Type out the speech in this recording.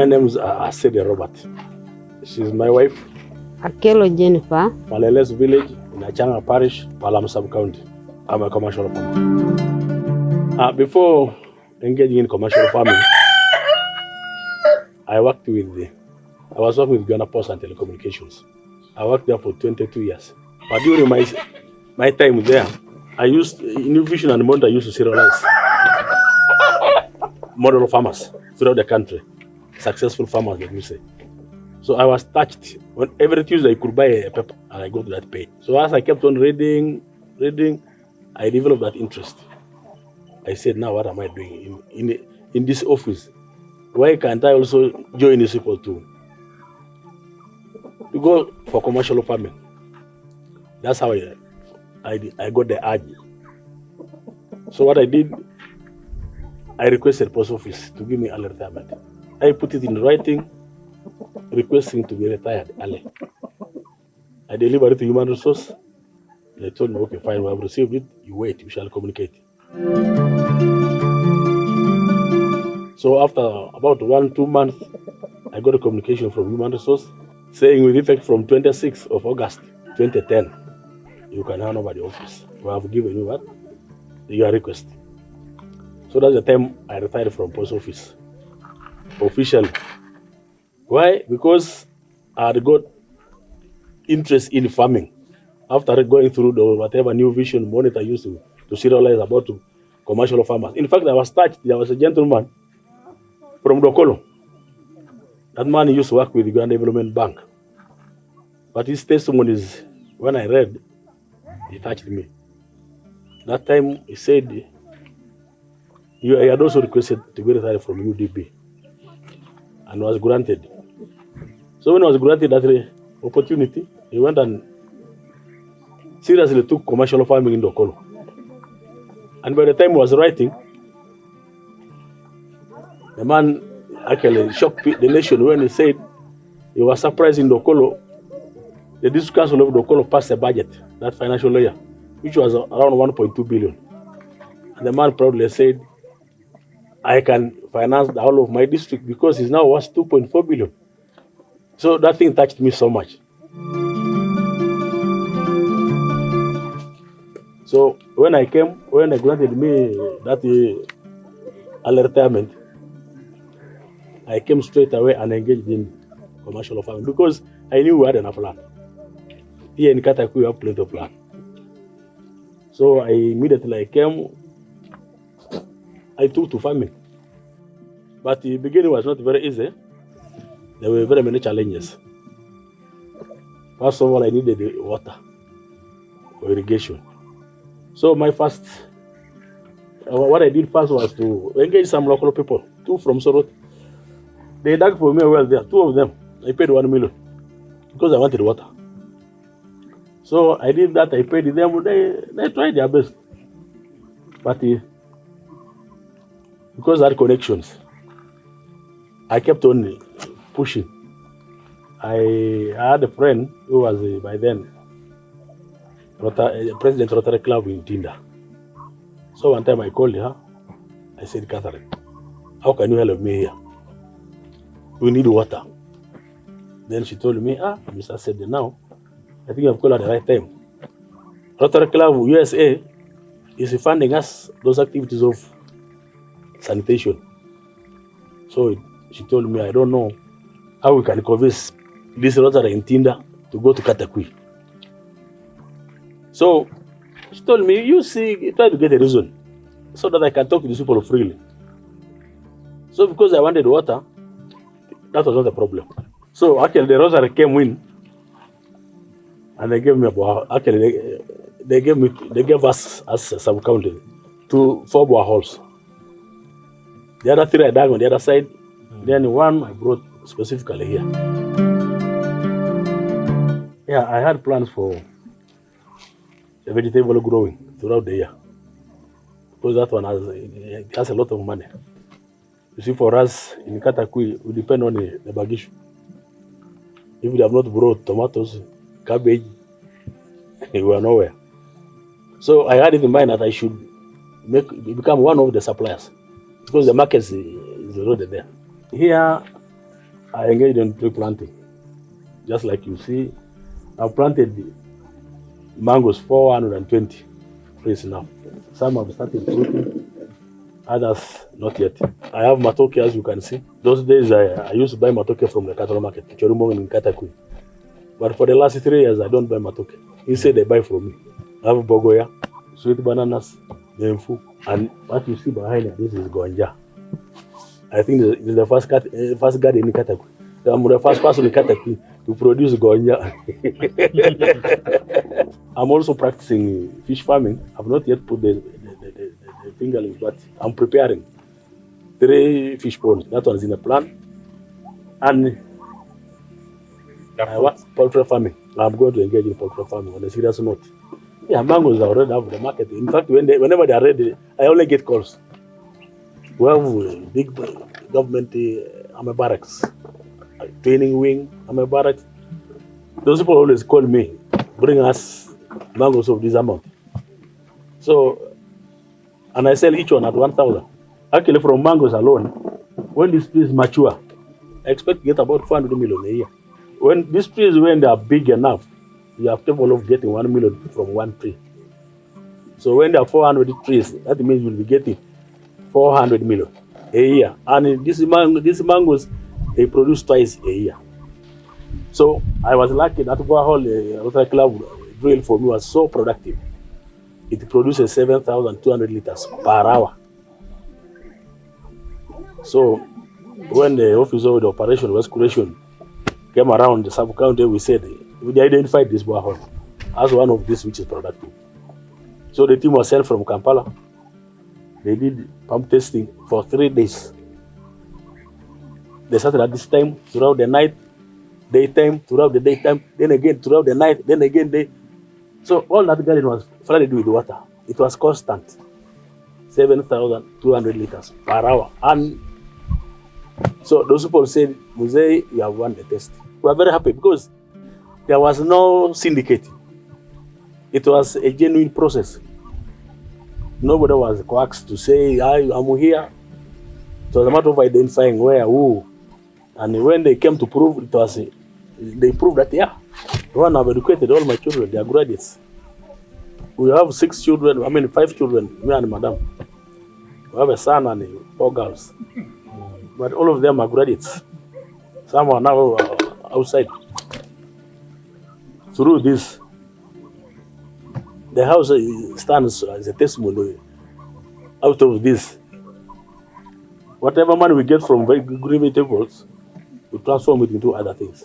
My name is Asede Robert. She's my wife. Akelo Jennifer. Maleles village in Achanga Parish, Palam sub-county. I'm a commercial farmer. Before engaging in commercial farming, I was working with Ghana Post and Telecommunications. I worked there for 22 years. But during my time there, I used New Vision and Monta used to serialize model farmers throughout the country, successful farmers, let me say. So I was touched. When every Tuesday I could buy a paper and I go to that page. So as I kept on reading, I developed that interest. I said, now what am I doing in this office? Why can't I also join these people to go for commercial farming? That's how I got the urge. So what I did, I requested post office to give me early retirement. I put it in writing, requesting to be retired early. I delivered it to human resource. They told me, okay, fine, we have received it. You wait, we shall communicate. So after about 1-2 months, I got a communication from human resource saying with effect from 26th of August 2010, you can hand over the office. We have given you what? Your request. So that's the time I retired from post office officially. Why? Because I had got interest in farming. After going through whatever New Vision monitor used to serialize about commercial farmers. In fact, I was touched. There was a gentleman from Dokolo. That man used to work with the Uganda Development Bank. But his testimonies, when I read, it touched me. That time he said, he had also requested to be retired from UDB and was granted. So when I was granted that opportunity, he went and seriously took commercial farming in Dokolo. And by the time he was writing, the man actually shocked the nation when he said he was surprised in Dokolo. The District Council of Dokolo passed a budget that financial year, which was around 1.2 billion. And the man proudly said, I can finance the whole of my district because it's now worth 2.4 billion. So that thing touched me so much. So when they granted me that early retirement, I came straight away and engaged in commercial farming because I knew we had enough land. Here in Katakwi, we have plenty of land. So I immediately I took to farming. But the beginning was not very easy. There were very many challenges. First of all, I needed the water for irrigation. So what I did first was to engage some local people, 2 from Sorot. They dug for me a well there, 2 of them. I paid 1 million because I wanted water. So I did that, I paid them, they tried their best. But because I had connections, I kept on pushing. I had a friend who was by then President Rotary Club in Tinda. So one time I called her, I said, Catherine, how can you help me here? We need water. Then she told me, Mr. Asede, now, I think I've called at the right time. Rotary Club USA is funding us those activities of sanitation. So she told me, I don't know how we can convince this Rotary in Tinda to go to Katakwi. So she told me, try to get a reason so that I can talk to these people freely. So because I wanted water, that was not a problem. So actually the Rotary came in and they gave me they gave us as a sub-county 4 boreholes. The other 3 I dug on the other side. Then 1 I brought specifically here. Yeah, I had plans for the vegetable growing throughout the year because that one has a lot of money. You see, for us in Katakwi, we depend on the bagishu. If we have not brought tomatoes, cabbage, we are nowhere. So I had it in mind that I should become one of the suppliers because the market is already there. Here, I engaged in tree planting. Just like you see, I've planted mangoes 420 trees now. Some have started fruiting, others not yet. I have matoke, as you can see. Those days I used to buy matoke from the cattle market, Chorumo in Katakwi. But for the last 3 years, I don't buy matoke. Instead, they buy from me. I have bogoya, sweet bananas, nemfu, and what you see behind it, this is gonja. I think this is the first garden in Katakwi. I'm the first person in Katakwi to produce gonja. I'm also practicing fish farming. I've not yet put the fingerlings, but I'm preparing 3 fish ponds. That one's in the plan. And I want poultry farming. I'm going to engage in poultry farming on a serious note. Yeah, mangoes are already out of the market. In fact, whenever they are ready, I only get calls. We have big government barracks, training wing, barracks. Those people always call me, bring us mangoes of this amount. So, and I sell each one at 1,000. Actually, from mangoes alone, when these trees mature, I expect to get about 400 million a year. When these trees, when they are big enough, you are capable of getting 1 million from one tree. So when there are 400 trees, that means you'll be getting 400 million a year. And these mangoes, they produce twice a year. So I was lucky that Borehole Rotary Club drill for me was so productive. It produces 7,200 liters per hour. So when the officer of the operation restoration came around the sub-county, we identified this borehole as one of these which is productive. So the team was sent from Kampala. They did pump testing for 3 days. They started at this time throughout the night, daytime, throughout the daytime, then again throughout the night, then again day. So all that garden was flooded with water. It was constant, 7,200 liters per hour. And so those people said, Muse, you have won the test. We are very happy because there was no syndicate. It was a genuine process. Nobody was coaxed to say, I'm here. It was a matter of identifying where, who. And when they came to prove, they proved that, yeah, one have educated all my children, they are graduates. We have 5 children, me and madam. We have a son and 4 girls. But all of them are graduates. Some are now outside. Through this, the house stands as a testimony. Out of this, whatever money we get from green vegetables, we transform it into other things.